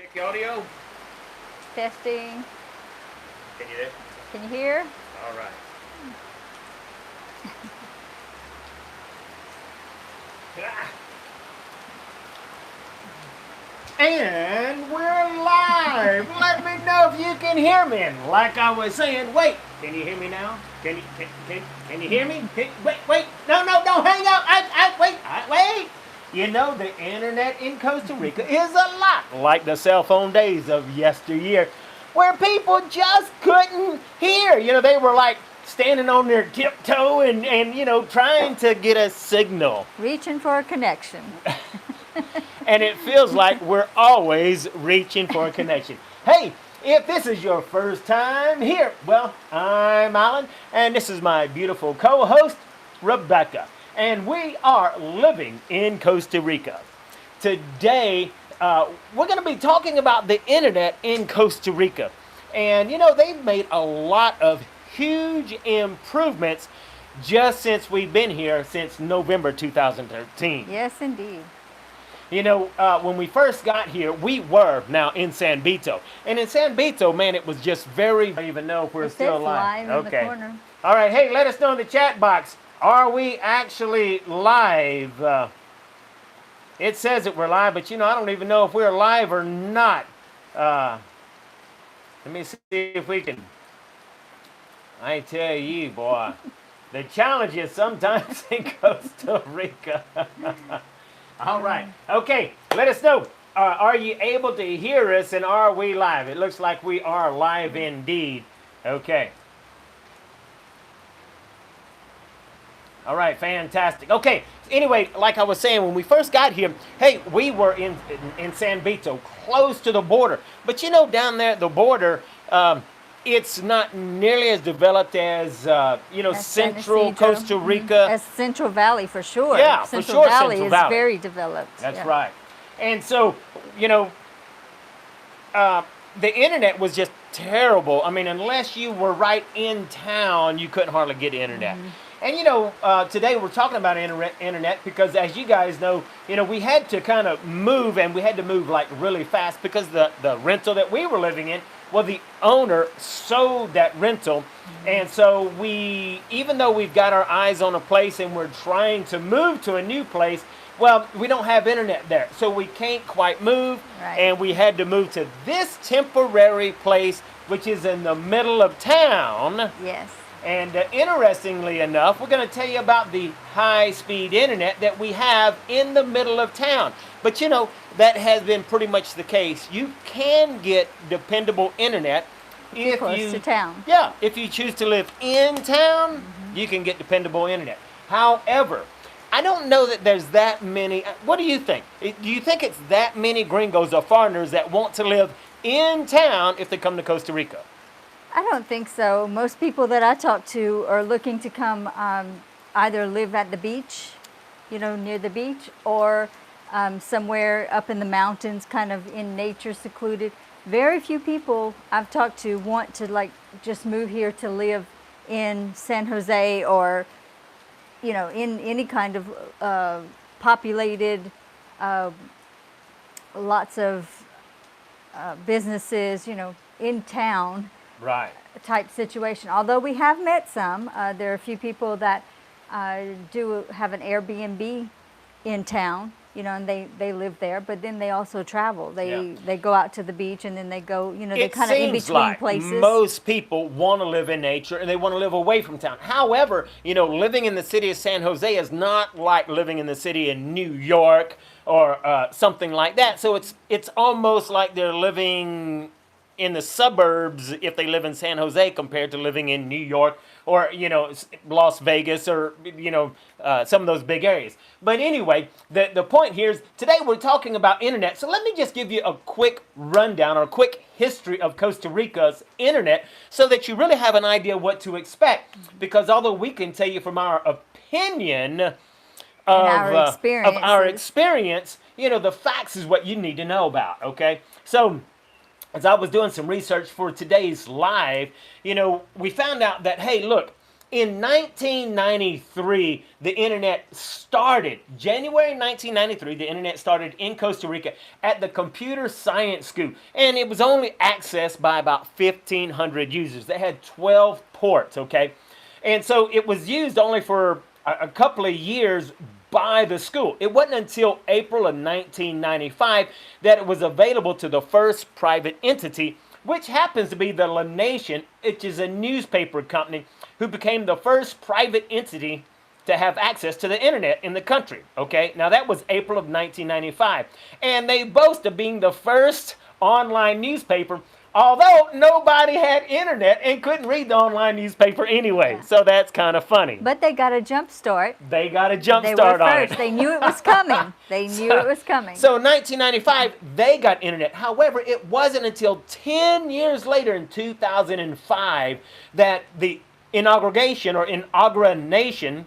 Check the audio. Testing. Can you hear? Can you hear? All right. And we're live. Let me know if you can hear me. And like I was saying, wait. Can you hear me now? Can you hear me? Wait. No, don't hang up. Wait. You know, the internet in Costa Rica is a lot like the cell phone days of yesteryear, where people just couldn't hear. You know, they were like standing on their tiptoe and trying to get a signal. Reaching for a connection. And it feels like we're always reaching for a connection. Hey, if this is your first time here, well, I'm Alan, and this is my beautiful co-host, Rebecca. And we are living in Costa Rica. Today, we're going to be talking about the internet in Costa Rica. And, they've made a lot of huge improvements just since we've been here since November 2013. Yes, indeed. When we first got here, we were now in San Vito. And in San Vito, man, it was just very, I don't even know if we're still live. In the corner. All right. Hey, let us know in the chat box. Are we actually live? It says that we're live, but I don't even know if we're live or not. Let me see if we can. I tell you, boy, the challenges sometimes in Costa Rica. All right. Okay. Let us know. Are you able to hear us, and are we live? It looks like we are live indeed. Okay. All right. Fantastic. Okay. Anyway, like I was saying, when we first got here, hey, we were in San Vito, close to the border. But down there at the border, it's not nearly as developed as central Costa Rica. As Central Valley, for sure. Yeah, Central for sure. Valley Central is Valley. very developed. That's right. And so, the internet was just terrible. I mean, unless you were right in town, you couldn't hardly get internet. Mm-hmm. And today we're talking about internet because, as you guys know, we had to kind of move, and we had to move like really fast because the rental that we were living in, well, the owner sold that rental. Mm-hmm. And so even though we've got our eyes on a place and we're trying to move to a new place, well, we don't have internet there. So we can't quite move. Right. And we had to move to this temporary place, which is in the middle of town. Yes. And interestingly enough, we're going to tell you about the high-speed internet that we have in the middle of town. But that has been pretty much the case. You can get dependable internet if close to town. Yeah, if you choose to live in town, mm-hmm. you can get dependable internet. However, I don't know that there's that many. What do you think? Do you think it's that many gringos or foreigners that want to live in town if they come to Costa Rica? I don't think so. Most people that I talk to are looking to come either live at the beach, near the beach, or somewhere up in the mountains, kind of in nature, secluded. Very few people I've talked to want to just move here to live in San Jose or, in any kind of populated, lots of businesses, in town. Right. Type situation. Although we have met some, there are a few people that do have an Airbnb in town, and they live there, but then they also travel. They go out to the beach, and then they go, they kind of in between like places. Most people want to live in nature and they want to live away from town. However, living in the city of San Jose is not like living in the city in New York or something like that. So it's almost like they're living in the suburbs if they live in San Jose compared to living in New York or, Las Vegas or, some of those big areas. But anyway, the point here is today we're talking about internet. So let me just give you a quick rundown or a quick history of Costa Rica's internet so that you really have an idea what to expect. Because although we can tell you from our opinion of our experience, the facts is what you need to know about, okay? So as I was doing some research for today's live, we found out that, hey, look, In 1993, the internet started, January 1993, the internet started in Costa Rica at the Computer Science School. And it was only accessed by about 1,500 users. They had 12 ports, okay? And so it was used only for a couple of years by the school. It wasn't until April of 1995 that it was available to the first private entity, which happens to be the La Nation, which is a newspaper company who became the first private entity to have access to the internet in the country. Okay, now that was April of 1995. And they boast of being the first online newspaper, although nobody had internet and couldn't read the online newspaper anyway. Yeah. So that's kind of funny. But they got a jump start. They got a jump They start were on first. it. They knew it was coming. They knew it was coming. So in 1995, they got internet. However, it wasn't until 10 years later in 2005 that the inauguration. Inauguration.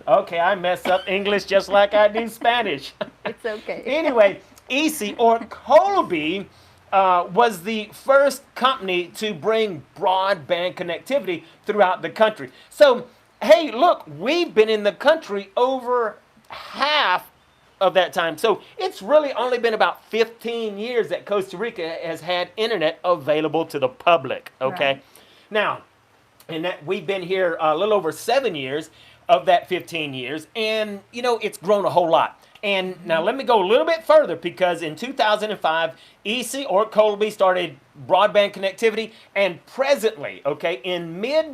Okay, I mess up English just like I do Spanish. It's okay. Anyway, EC or Colby was the first company to bring broadband connectivity throughout the country. So, hey, look, we've been in the country over half of that time. So it's really only been about 15 years that Costa Rica has had internet available to the public, okay? Right. Now, and that we've been here a little over 7 years of that 15 years, and you know, it's grown a whole lot. And now let me go a little bit further, because in 2005, EC or Colby started broadband connectivity, and presently, okay, in mid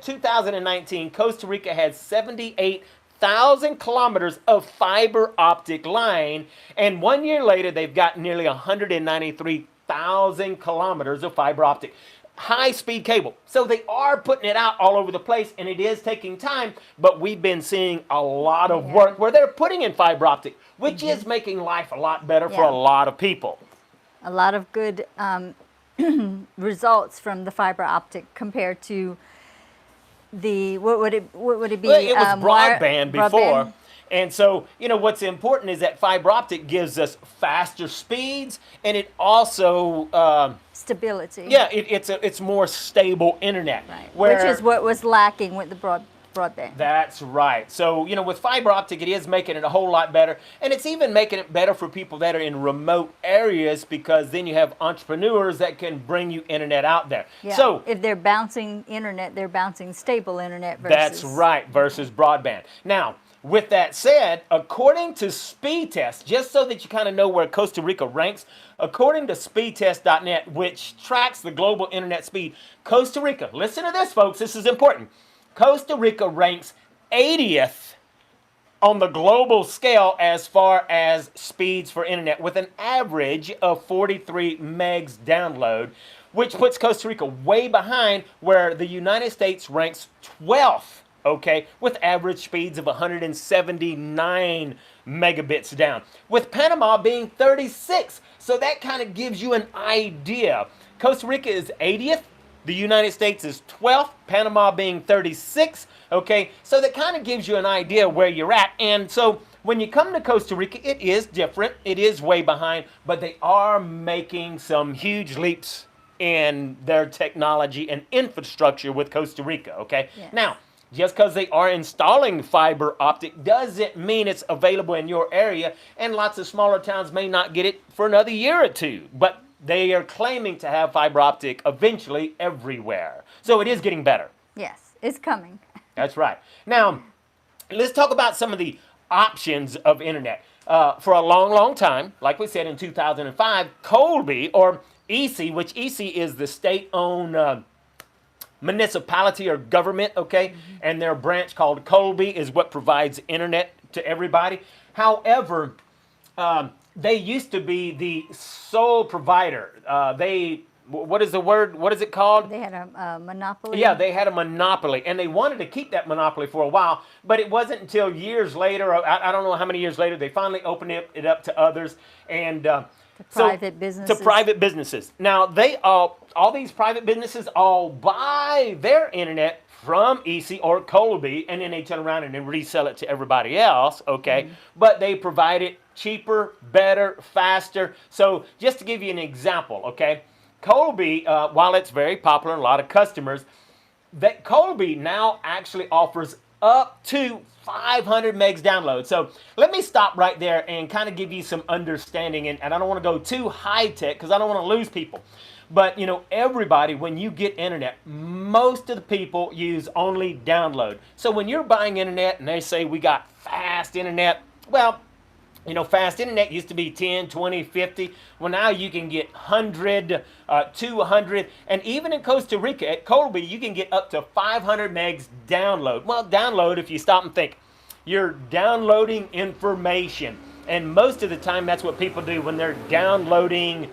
2019, Costa Rica has 78,000 kilometers of fiber optic line, and 1 year later, they've got nearly 193,000 kilometers of fiber optic. High-speed cable. So they are putting it out all over the place, and it is taking time, but we've been seeing a lot of work where they're putting in fiber optic, which is making life a lot better for a lot of people. A lot of good results from the fiber optic compared to the, what would it be? Well, it was broadband before. Broadband. And so, you know, what's important is that fiber optic gives us faster speeds, and it also stability. Yeah, it's more stable internet. Right. Where, Which is what was lacking with the broadband. That's right. So, you know, with fiber optic, it is making it a whole lot better. And it's even making it better for people that are in remote areas, because then you have entrepreneurs that can bring you internet out there. Yeah. So if they're bouncing internet, they're bouncing stable internet versus... That's right, versus broadband. Now, with that said, according to Speed Test, just so that you kind of know where Costa Rica ranks, according to speedtest.net, which tracks the global internet speed, Costa Rica, listen to this, folks, this is important. Costa Rica ranks 80th on the global scale as far as speeds for internet, with an average of 43 megs download, which puts Costa Rica way behind where the United States ranks 12th. Okay, with average speeds of 179 megabits down, with Panama being 36. So that kind of gives you an idea. Costa Rica is 80th, the United States is 12th, Panama being 36. Okay, so that kind of gives you an idea where you're at. And so when you come to Costa Rica, it is different, it is way behind, but they are making some huge leaps in their technology and infrastructure with Costa Rica. Okay, yes. Now, just because they are installing fiber optic doesn't mean it's available in your area, and lots of smaller towns may not get it for another year or two, but they are claiming to have fiber optic eventually everywhere. So it is getting better. Yes, it's coming. That's right. Now, let's talk about some of the options of internet. For a long, long time, like we said in 2005, Colby, or EC, which EC is the state-owned municipality or government, okay, and their branch called Colby is what provides internet to everybody. However, they used to be the sole provider. What is the word? What is it called? They had a monopoly. Yeah, they had a monopoly, and they wanted to keep that monopoly for a while, but it wasn't until years later, I don't know how many years later, they finally opened it up to others, and private businesses. To private businesses. Now, they all these private businesses all buy their internet from EC or Colby, and then they turn around and then resell it to everybody else, okay? But they provide it cheaper, better, faster. So just to give you an example, okay? Colby, while it's very popular, and a lot of customers, that Colby now actually offers up to 500 megs download. So let me stop right there and kind of give you some understanding. And I don't want to go too high tech because I don't want to lose people. But you know, everybody, when you get internet, most of the people use only download. So when you're buying internet and they say we got fast internet, well, you know, fast internet used to be 10, 20, 50. Well, now you can get 100, 200, and even in Costa Rica at Colby, you can get up to 500 megs download. Well, download, if you stop and think, you're downloading information. And most of the time, that's what people do when they're downloading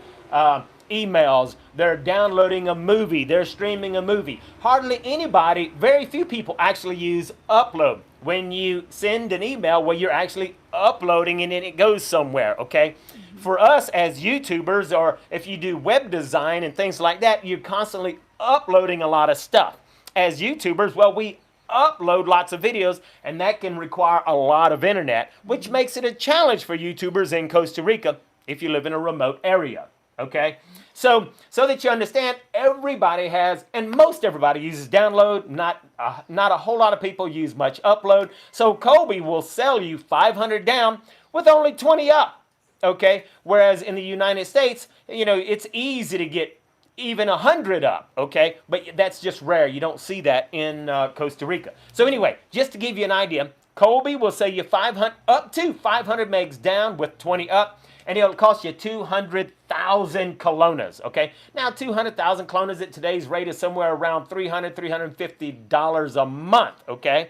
emails, they're downloading a movie, they're streaming a movie. Hardly anybody, very few people actually use upload. When you send an email, well, you're actually uploading and then it goes somewhere, okay? For us as YouTubers, or if you do web design and things like that, you're constantly uploading a lot of stuff. As YouTubers, well, we upload lots of videos, and that can require a lot of internet, which makes it a challenge for YouTubers in Costa Rica if you live in a remote area, okay? So that you understand, everybody has, and most everybody uses download. Not a whole lot of people use much upload. So Colby will sell you 500 down with only 20 up, okay? Whereas in the United States, you know, it's easy to get even 100 up, okay? But that's just rare. You don't see that in Costa Rica. So anyway, just to give you an idea, Colby will sell you 500 up to 500 megs down with 20 up. And it'll cost you 200,000 colones, okay? Now, 200,000 colones at today's rate is somewhere around $300, $350 a month, okay?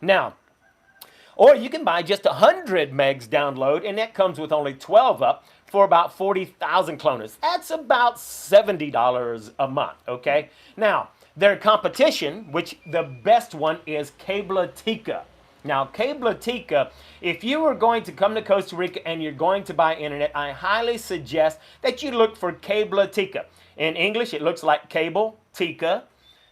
Now, or you can buy just 100 megs download, and that comes with only 12 up for about 40,000 colones. That's about $70 a month, okay? Now, their competition, which the best one is Cabletica. Now, Cabletica, if you are going to come to Costa Rica and you're going to buy internet, I highly suggest that you look for Cabletica. In English, it looks like Cable Tica.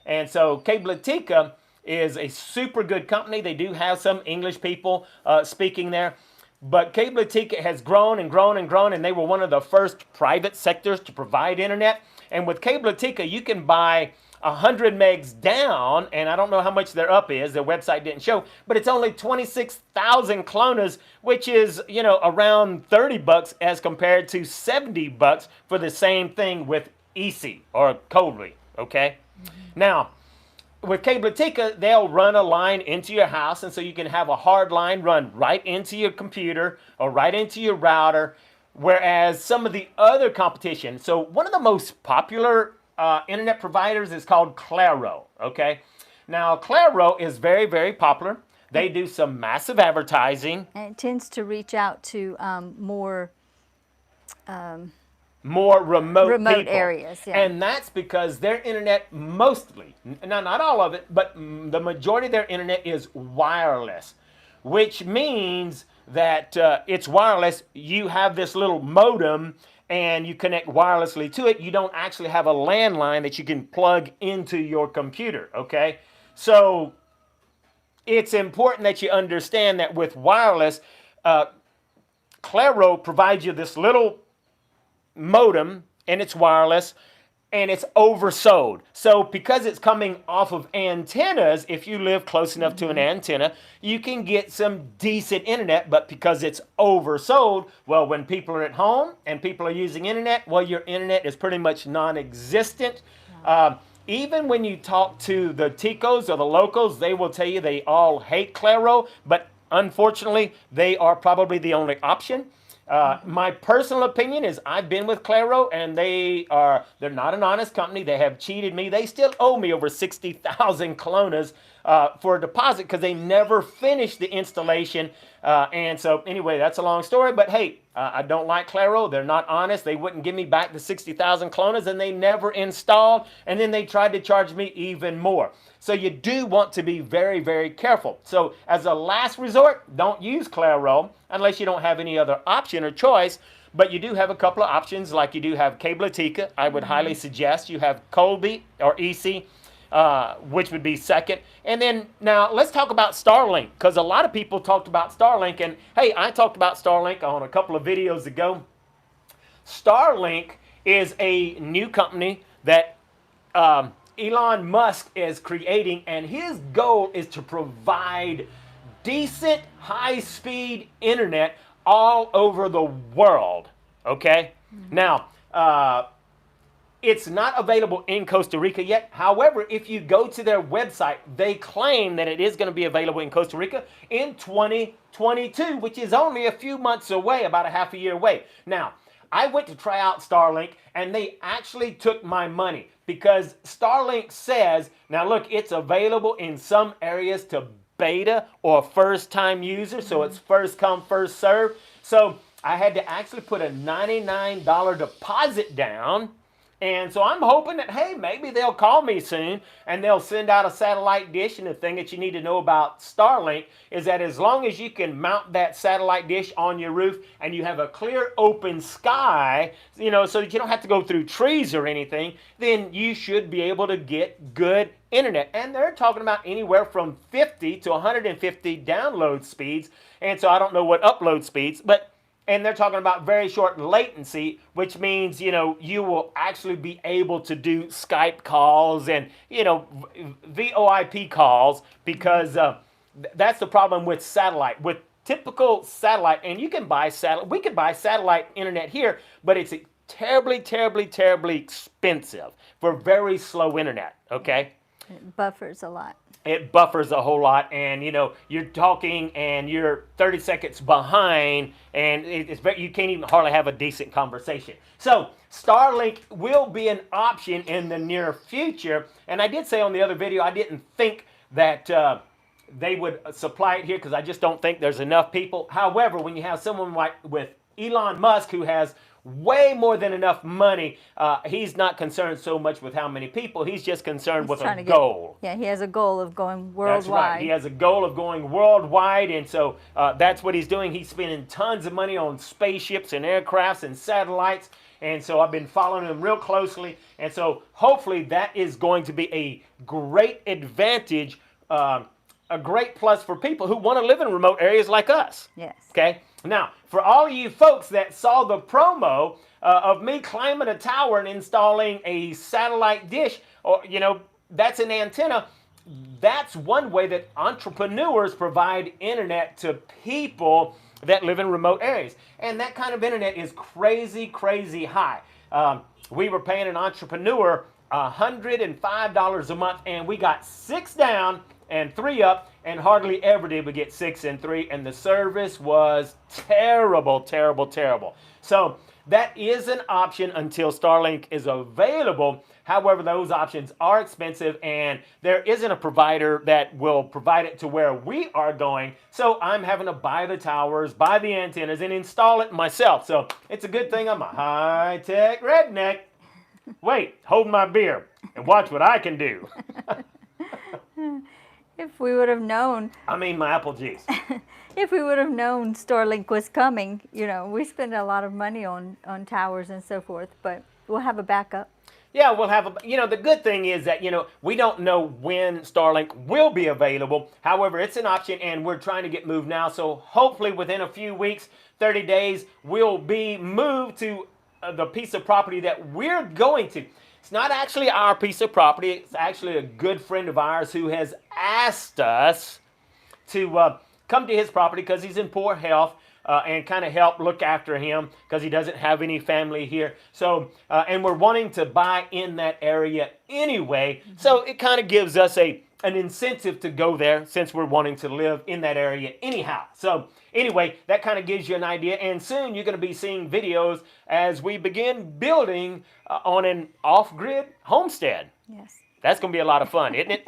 And so Cabletica is a super good company. They do have some English people speaking there. But Cabletica has grown and grown and grown, and they were one of the first private sectors to provide internet. And with Cabletica, you can buy 100 megs down, and I don't know how much their up is, their website didn't show, but it's only 26,000 colones, which is, you know, around 30 bucks as compared to 70 bucks for the same thing with EC or Colby, okay? Now, with Cabletica, they'll run a line into your house, and so you can have a hard line run right into your computer or right into your router, whereas some of the other competition, so one of the most popular internet providers is called Claro, okay? Now, Claro is very, very popular. They do some massive advertising. And it tends to reach out to more remote people. areas, yeah. And that's because their internet mostly, now not all of it, but the majority of their internet is wireless, which means that it's wireless. You have this little modem and you connect wirelessly to it. You don't actually have a landline that you can plug into your computer, okay? So it's important that you understand that with wireless, Claro provides you this little modem, and it's wireless, and it's oversold. So because it's coming off of antennas, if you live close enough to an antenna, you can get some decent internet, but because it's oversold, well, when people are at home and people are using internet, well, your internet is pretty much non-existent. Even when you talk to the ticos or the locals, they will tell you they all hate Claro, but unfortunately, they are probably the only option. My personal opinion is I've been with Claro, and they're not an honest company. They have cheated me. They still owe me over 60,000 colones for a deposit because they never finished the installation. And so anyway, that's a long story, but hey, I don't like Claro. They're not honest. They wouldn't give me back the 60,000 colones, and they never installed, and then they tried to charge me even more. So you do want to be very, very careful. So as a last resort, don't use Claro unless you don't have any other option or choice. But you do have a couple of options, like you do have Cabletica. I would highly suggest you have Colby or EC, which would be second. And then now let's talk about Starlink, because a lot of people talked about Starlink. And hey, I talked about Starlink on a couple of videos ago. Starlink is a new company that Elon Musk is creating, and his goal is to provide decent, high-speed internet all over the world. Okay? Now, it's not available in Costa Rica yet. However, if you go to their website, they claim that it is going to be available in Costa Rica in 2022, which is only a few months away, about a half a year away. Now, I went to try out Starlink, and they actually took my money because Starlink says, now look, it's available in some areas to beta or first-time users, so it's first come, first serve. So I had to actually put a $99 deposit down. And so I'm hoping that, hey, maybe they'll call me soon and they'll send out a satellite dish. And the thing that you need to know about Starlink is that as long as you can mount that satellite dish on your roof and you have a clear open sky, you know, so that you don't have to go through trees or anything, then you should be able to get good internet. And they're talking about anywhere from 50 to 150 download speeds. And so I don't know what upload speeds, and they're talking about very short latency, which means, you know, you will actually be able to do Skype calls and, you know, VoIP calls, because that's the problem with satellite. With typical satellite, and you can buy satellite, we could buy satellite internet here, but it's terribly, terribly, terribly expensive for very slow internet, okay? It buffers a lot. It buffers a whole lot, and you know, you're talking and you're 30 seconds behind, and you can't even hardly have a decent conversation. So Starlink will be an option in the near future, and I did say on the other video I didn't think that they would supply it here because I just don't think there's enough people. However, when you have someone like with Elon Musk who has way more than enough money, he's not concerned so much with how many people. He's just concerned with a goal. Yeah, he has a goal of going worldwide. That's right. He has a goal of going worldwide, and so that's what he's doing. He's spending tons of money on spaceships and aircrafts and satellites, and so I've been following him real closely, and so hopefully that is going to be a great advantage, a great plus for people who want to live in remote areas like us. Yes. Okay? Now, for all you folks that saw the promo of me climbing a tower and installing a satellite dish, or, you know, that's an antenna, that's one way that entrepreneurs provide internet to people that live in remote areas. And that kind of internet is crazy, crazy high. We were paying an entrepreneur $105 a month, and we got 6 down and 3 up, and hardly ever did we get 6 and 3, and the service was terrible, terrible, terrible. So that is an option until Starlink is available. However, those options are expensive, and there isn't a provider that will provide it to where we are going. So I'm having to buy the towers, buy the antennas, and install it myself. So it's a good thing I'm a high-tech redneck. Wait, hold my beer and watch what I can do. If we would have known. I mean my apple juice. If we would have known Starlink was coming, you know, we spend a lot of money on towers and so forth, but we'll have a backup. Yeah, we'll have a, you know, the good thing is that, you know, we don't know when Starlink will be available. However, it's an option, and we're trying to get moved now. So hopefully within a few weeks, 30 days, we'll be moved to the piece of property that we're going to. It's not actually our piece of property. It's actually a good friend of ours who has asked us to come to his property because he's in poor health, and kind of help look after him because he doesn't have any family here. So, and we're wanting to buy in that area anyway. So it kind of gives us an incentive to go there since we're wanting to live in that area anyhow. So anyway, that kind of gives you an idea. And soon you're going to be seeing videos as we begin building on an off-grid homestead. Yes. That's going to be a lot of fun, isn't it?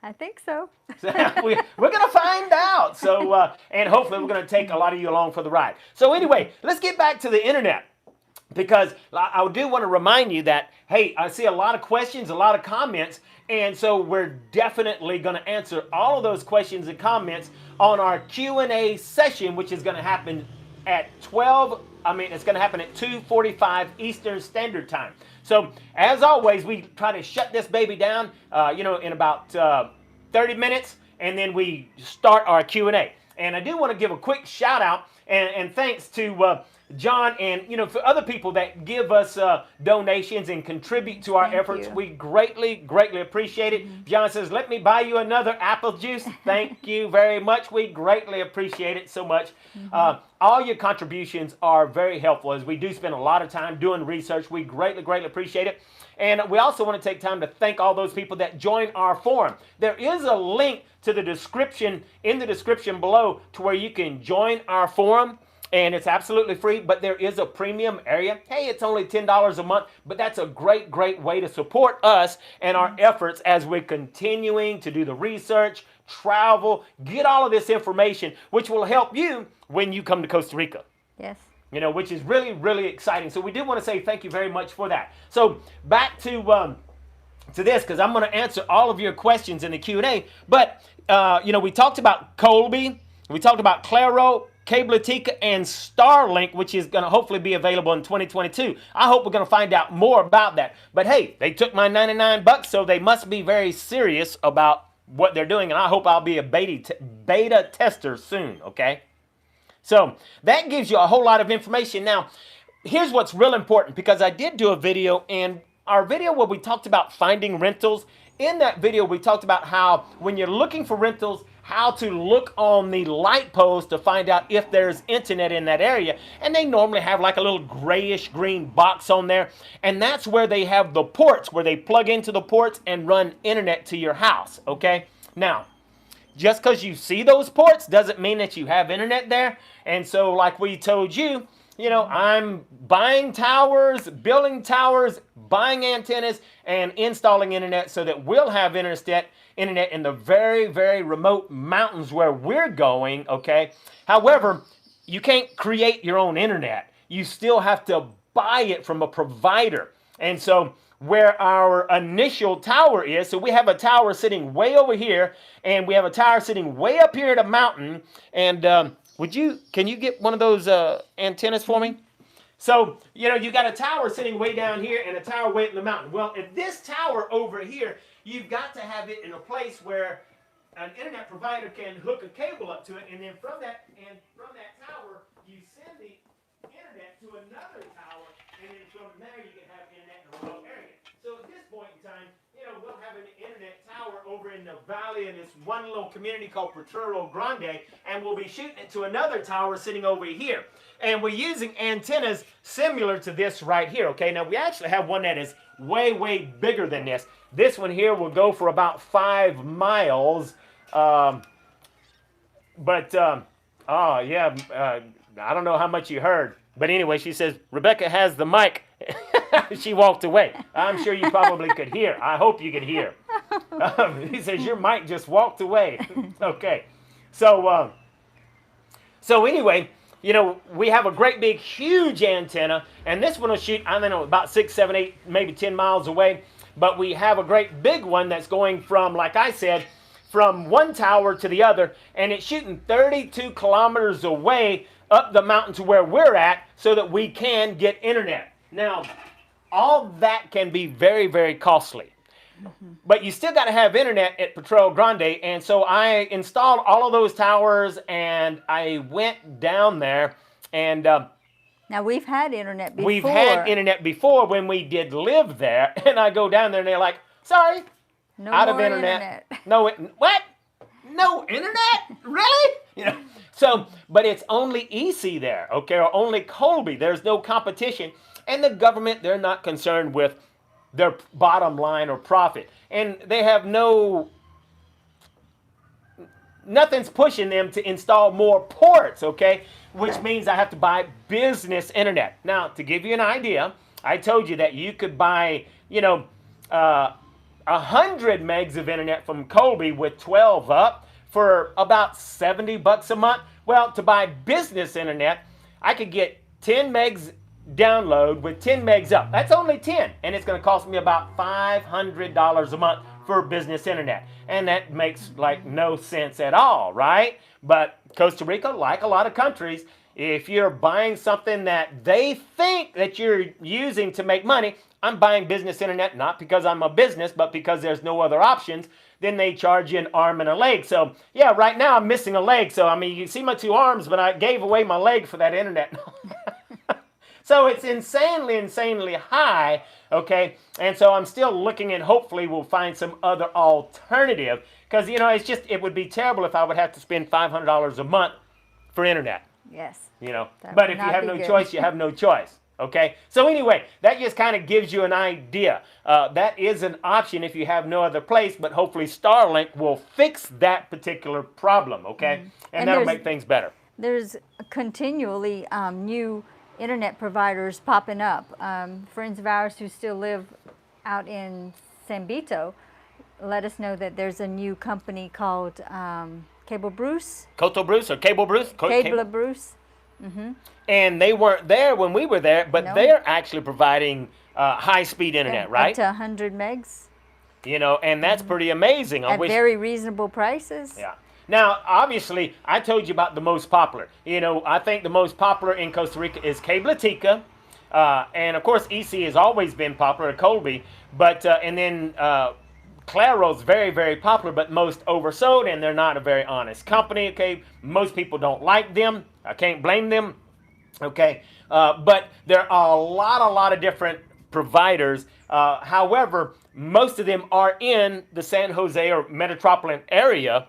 I think so. We're going to find out. So, and hopefully we're going to take a lot of you along for the ride. So anyway, let's get back to the internet, because I do want to remind you that, hey, I see a lot of questions, a lot of comments, and so we're definitely going to answer all of those questions and comments on our Q&A session, which is going to happen at it's going to happen at 2:45 Eastern Standard Time. So, as always, we try to shut this baby down, in about 30 minutes, and then we start our Q&A. And I do want to give a quick shout out and thanks to John, and for other people that give us donations and contribute to our efforts. We greatly appreciate it. John says, let me buy you another apple juice. Thank you very much. We greatly appreciate it so much. All your contributions are very helpful, as we do spend a lot of time doing research. We greatly appreciate it. And we also want to take time to thank all those people that join our forum. There is a link to the description, in the description below, to where you can join our forum. And it's absolutely free, but there is a premium area. Hey, it's only $10 a month, but that's a great way to support us and our efforts as we're continuing to do the research, travel, get all of this information, which will help you when you come to Costa Rica. Yes. Which is really exciting. So we do want to say thank you very much for that. So back to this, because I'm going to answer all of your questions in the Q&A. But, we talked about Colby, we talked about Claro, Cabletica, and Starlink, which is going to hopefully be available in 2022. I hope we're going to find out more about that. But hey, they took my $99, so they must be very serious about what they're doing, and I hope I'll be a beta tester soon, okay? So that gives you a whole lot of information. Now, here's what's real important, because I did do a video, and our video where we talked about finding rentals. In that video, we talked about how when you're looking for rentals, how to look on the light post to find out if there's internet in that area. And they normally have like a little grayish green box on there. And that's where they have the ports, where they plug into the ports and run internet to your house, okay? Now, just because you see those ports doesn't mean that you have internet there. And so like we told you, I'm buying towers, building towers, buying antennas, and installing internet so that we'll have internet in the very remote mountains where we're going, okay? However, you can't create your own internet. You still have to buy it from a provider. And so where our initial tower is, so we have a tower sitting way over here, and we have a tower sitting way up here at a mountain, and can you get one of those antennas for me? So, you got a tower sitting way down here and a tower way up in the mountain. Well, if this tower over here, you've got to have it in a place where an internet provider can hook a cable up to it, and then from that tower, you send the internet to another tower, and then from there you can have internet in a remote area. So at this point in time, we'll have an internet tower over in the valley in this one little community called Potrero Grande, and we'll be shooting it to another tower sitting over here. And we're using antennas similar to this right here, okay? Now, we actually have one that is way bigger than this. This one here will go for about 5 miles. I don't know how much you heard. But anyway, she says, Rebecca has the mic. She walked away. I'm sure you probably could hear. I hope you could hear. He says, your mic just walked away. Okay. So anyway, we have a great big huge antenna, and this one will shoot, I don't know, about 6, 7, 8, maybe 10 miles away. But we have a great big one that's going from, like I said, from one tower to the other, and it's shooting 32 kilometers away up the mountain to where we're at so that we can get internet. Now, all that can be very costly. But you still got to have internet at Potrero Grande, and so I installed all of those towers, and I went down there, and now we've had internet before. We've had internet before when we did live there, and I go down there, and they're like, sorry, no out more of internet. No, what? No internet? Really? So, but it's only EC there, okay, or only Colby. There's no competition, and the government, they're not concerned with their bottom line or profit. And they have nothing's pushing them to install more ports, okay? Which means I have to buy business internet. Now, to give you an idea, I told you that you could buy, 100 megs of internet from Colby with 12 up for about $70 a month. Well, to buy business internet, I could get 10 megs download with 10 megs up. That's only 10, and it's going to cost me about $500 a month for business internet. And that makes like no sense at all, right? But Costa Rica, like a lot of countries, if you're buying something that they think that you're using to make money, I'm buying business internet not because I'm a business, but because there's no other options. Then they charge you an arm and a leg. So yeah, right now I'm missing a leg. So I mean, you see my 2 arms, but I gave away my leg for that internet. So it's insanely high, okay? And so I'm still looking, and hopefully we'll find some other alternative, because, you know, it would be terrible if I would have to spend $500 a month for internet. Yes. You know, That but would if you not have be no good. choice, you have no choice. Okay, so anyway, that just kind of gives you an idea. That is an option if you have no other place, but hopefully Starlink will fix that particular problem. Okay, and that'll make things better. There's continually new internet providers popping up. Friends of ours who still live out in San Vito let us know that there's a new company called Cable Bruce. Coto Bruce or Cable Bruce? Cable Bruce. And they weren't there when we were there, but No. they're actually providing high-speed internet, right? Up to 100 megs You know, and that's pretty amazing. at very reasonable prices. Yeah. Now, obviously, I told you about the most popular. You know, I think the most popular in Costa Rica is Cabletica. And, of course, EC has always been popular, Colby. But, and then Claro's very popular, but most oversold, and they're not a very honest company, okay? Most people don't like them. I can't blame them, okay? But there are a lot of different providers. However, most of them are in the San Jose or metropolitan area.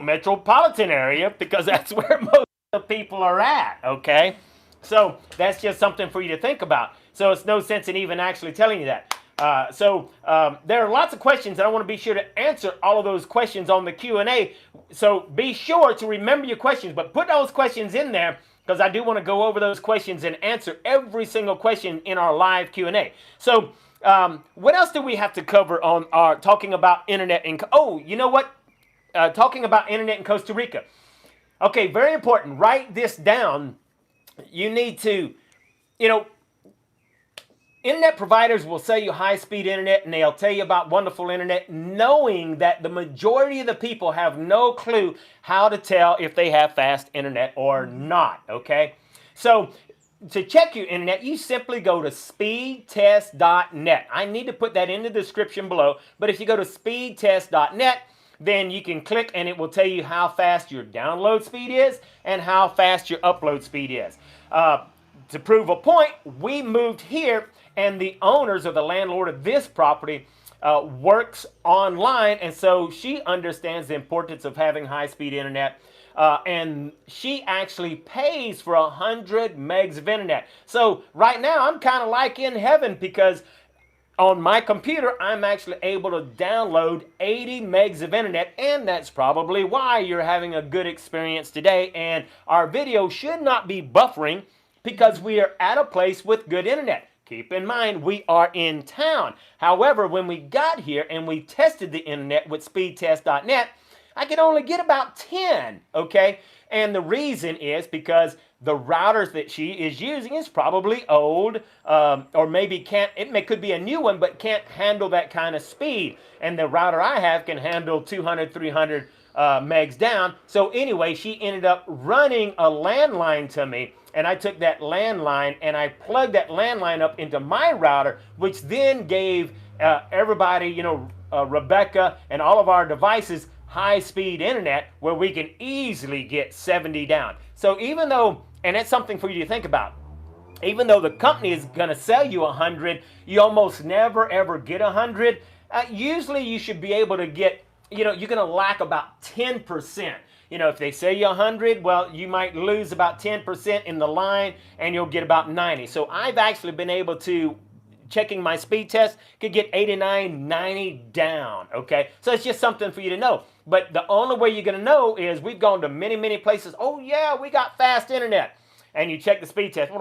Metropolitan area, because that's where most of the people are at, okay? So that's just something for you to think about. So it's no sense in even actually telling you that. There are lots of questions, and I want to be sure to answer all of those questions on the Q&A. So be sure to remember your questions, but put those questions in there, because I do want to go over those questions and answer every single question in our live Q&A. So what else do we have to cover on our talking about internet in... Oh, you know what? Talking about internet in Costa Rica. Okay, very important. Write this down. You need to, you know, internet providers will sell you high-speed internet, and they'll tell you about wonderful internet, knowing that the majority of the people have no clue how to tell if they have fast internet or not, okay? So to check your internet, you simply go to speedtest.net. I need to put that in the description below, but if you go to speedtest.net, then you can click and it will tell you how fast your download speed is and how fast your upload speed is. To prove a point, we moved here, and the owners or the landlord of this property works online, and so she understands the importance of having high-speed internet, and she actually pays for 100 megs of internet. So right now, I'm kind of like in heaven, because on my computer, I'm actually able to download 80 megs of internet, and that's probably why you're having a good experience today, and our video should not be buffering, because we are at a place with good internet. Keep in mind, we are in town. However, when we got here and we tested the internet with speedtest.net, I could only get about 10, okay? And the reason is because the routers that she is using is probably old, or maybe could be a new one, but can't handle that kind of speed. And the router I have can handle 200, 300 megs down. So anyway, she ended up running a landline to me, and I took that landline and I plugged that landline up into my router, which then gave everybody, you know, Rebecca and all of our devices high-speed internet where we can easily get 70 down. So even though, and that's something for you to think about, even though the company is going to sell you 100, you almost never ever get 100. Usually you should be able to get, you know, you're going to lack about 10%. You know, if they sell you 100, well, you might lose about 10% in the line, and you'll get about 90. So I've actually been able to, checking my speed test, could get 89, 90 down, okay? So it's just something for you to know. But the only way you're going to know is we've gone to many places. Oh, yeah, we got fast internet. And you check the speed test. 3.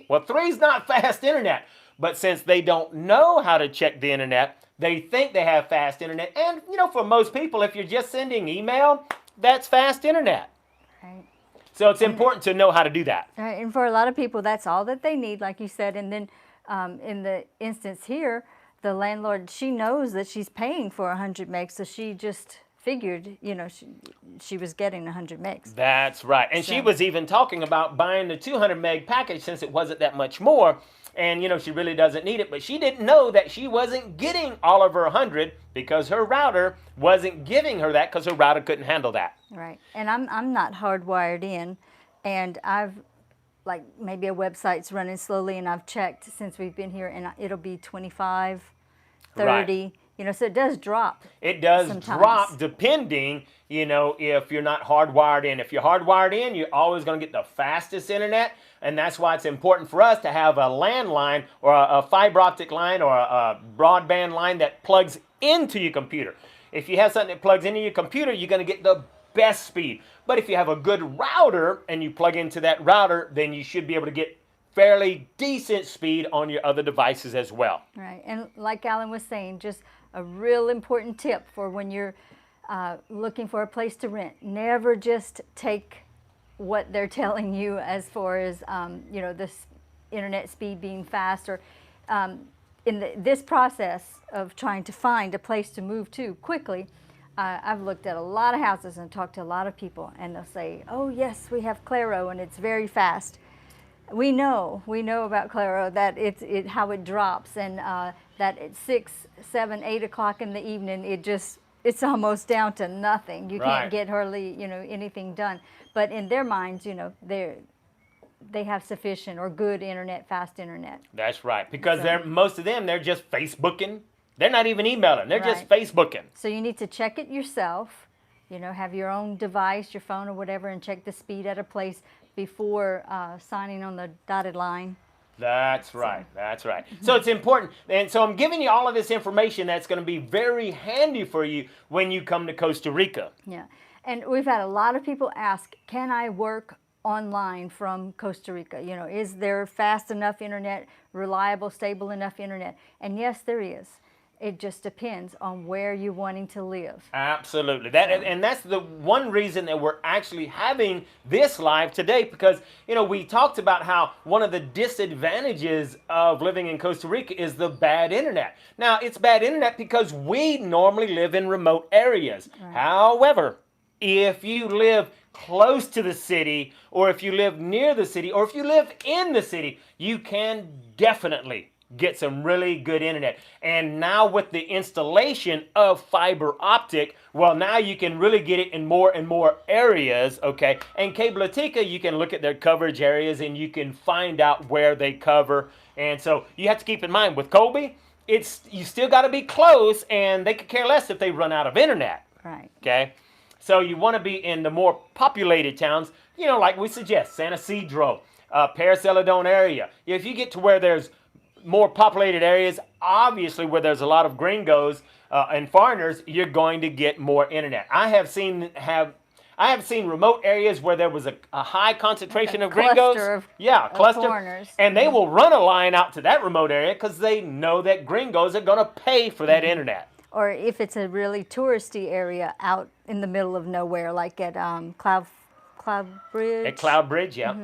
Well, 3's not fast internet. But since they don't know how to check the internet, they think they have fast internet. And, you know, for most people, if you're just sending email, that's fast internet. Right. So it's important to know how to do that. Right. And for a lot of people, that's all that they need, like you said. And then in the instance here, the landlord, she knows that she's paying for 100 megs, so she just figured, you know, she was getting 100 megs. That's right. And she was even talking about buying the 200 meg package since it wasn't that much more. And, you know, she really doesn't need it. But she didn't know that she wasn't getting all of her 100 because her router wasn't giving her that, because her router couldn't handle that. Right. And I'm not hardwired in. And I've like maybe a website's running slowly, and I've checked since we've been here, and it'll be 25, 30. Right. You know, so it does drop. It does sometimes. drop depending, you know, if you're not hardwired in. If you're hardwired in, you're always going to get the fastest internet, and that's why it's important for us to have a landline or a fiber optic line or a broadband line that plugs into your computer. If you have something that plugs into your computer, you're going to get the best speed. But if you have a good router and you plug into that router, then you should be able to get fairly decent speed on your other devices as well. Right, and like Alan was saying, just a real important tip for when you're looking for a place to rent. Never just take what they're telling you as far as you know, this internet speed being fast, or in this process of trying to find a place to move to quickly. I've looked at a lot of houses and talked to a lot of people, and they'll say, "Oh yes, we have Claro and it's very fast." We know about Claro, that how it drops, and that at 6, 7, 8 o'clock in the evening, it's almost down to nothing. You Right. can't get hardly, you know, anything done. But in their minds, you know, they have sufficient or good internet, fast internet. That's right, because So- most of them, they're just Facebooking. They're not even emailing. They're just Right. Facebooking. So you need to check it yourself. You know, have your own device, your phone or whatever, and check the speed at a place before signing on the dotted line. That's right. That's right. So it's important. And so I'm giving you all of this information that's going to be very handy for you when you come to Costa Rica. Yeah, and we've had a lot of people ask, can I work online from Costa Rica? You know, is there fast enough internet, reliable, stable enough internet? And yes, there is. It just depends on where you're wanting to live. Absolutely. And that's the one reason that we're actually having this live today, because, you know, we talked about how one of the disadvantages of living in Costa Rica is the bad internet. Now, it's bad internet because we normally live in remote areas. Right. However, if you live close to the city, or if you live near the city, or if you live in the city, you can definitely get some really good internet. And now with the installation of fiber optic, well, now you can really get it in more and more areas, okay? And Cabletica, you can look at their coverage areas and you can find out where they cover. And so you have to keep in mind with Colby, you still got to be close, and they could care less if they run out of internet. Right. Okay? So you want to be in the more populated towns, you know, like we suggest, San Isidro, Paris Celedon area. If you get to where there's more populated areas, obviously where there's a lot of gringos and foreigners, you're going to get more internet. I have seen remote areas where there was a high concentration Like a of gringos. cluster of- Yeah, of cluster. foreigners. And they will run a line out to that remote area because they know that gringos are going to pay for that internet. Or if it's a really touristy area out in the middle of nowhere, like at Cloud Bridge. At Cloud Bridge, yeah.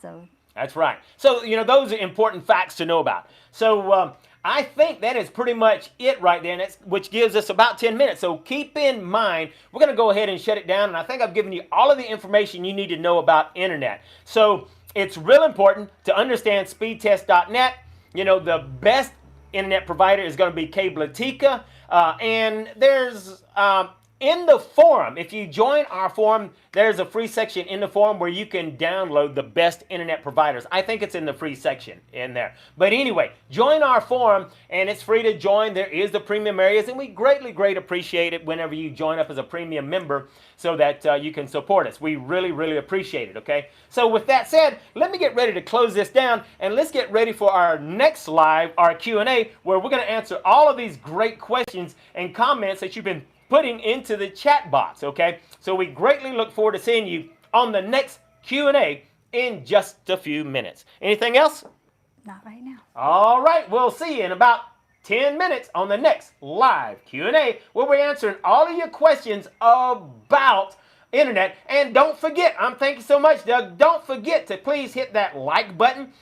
So That's right. So, you know, those are important facts to know about. So, I think that is pretty much it right there, and which gives us about 10 minutes. So keep in mind, we're going to go ahead and shut it down, and I think I've given you all of the information you need to know about internet. So it's real important to understand speedtest.net. You know, the best internet provider is going to be Cabletica, and there's in the forum, if you join our forum, there's a free section in the forum where you can download the best internet providers. I think it's in the free section in there. But anyway, join our forum, and it's free to join. There is the premium areas, and we greatly appreciate it whenever you join up as a premium member so that you can support us. We really appreciate it, okay? So with that said, let me get ready to close this down, and let's get ready for our next live, our Q&A, where we're going to answer all of these great questions and comments that you've been putting into the chat box, okay? So we greatly look forward to seeing you on the next Q&A in just a few minutes. Anything else? not right now. All right, we'll see you in about 10 minutes on the next live Q&A, where we're answering all of your questions about internet. And don't forget, thank you so much, Doug. Don't forget to please hit that like button.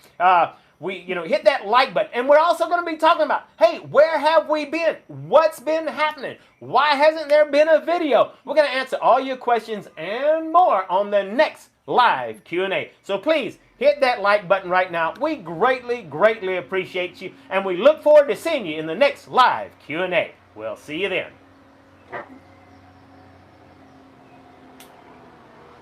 Hit that like button. And we're also going to be talking about, hey, where have we been? What's been happening? Why hasn't there been a video? We're going to answer all your questions and more on the next live Q&A. So please hit that like button right now. We greatly appreciate you, and we look forward to seeing you in the next live Q&A. We'll see you then.